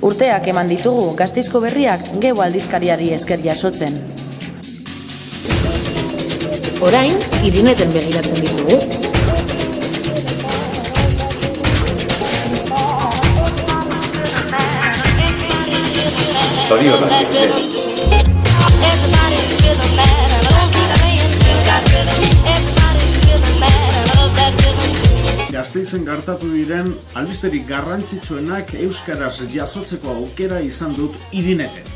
Urteak eman ditugu Gasteizko berriak Geu aldizkariari esker jasotzen. Orain, Irineten begiratzen ditugu. Zorionak, Irinet. Gasteizen gertatu diren albisterik garrantzitsuenak euskaraz jasotzeko aukera izan dut Irineten.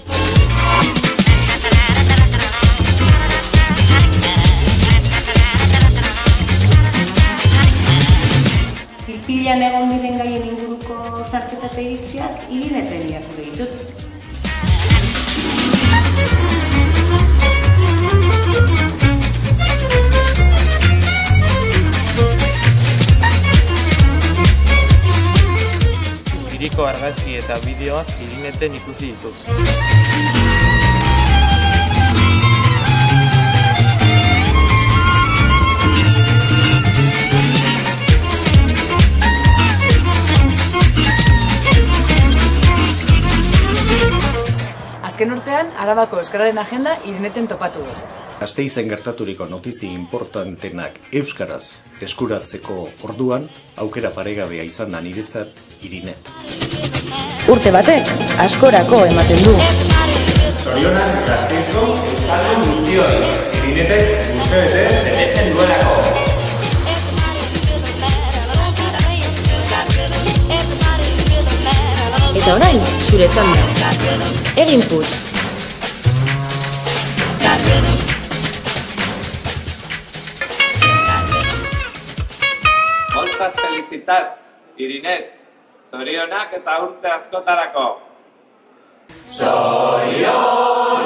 Pilpilean egon diren gaien inguruko sarketa eta iritziak Irineten irakurri ditut. Hiriko argazki eta bideoak Irineten ikusi ditut. Azken urtean, Arabako euskararen agenda Irineten topatu dut. Gasteizen gertaturiko notizi importantenak euskaraz eskuratzeko orduan, aukera paregabea izan da niretzat Irinet. Urte batek, askorako ematen du. Zorionak Gasteizko euskaldun guztioi, Irinetek urtebete betetzen duelako. Eta orain, zure txanda. Egin putz. Moltes felicitats, Irinet. Zorionak eta urte askotarako. Zorionak!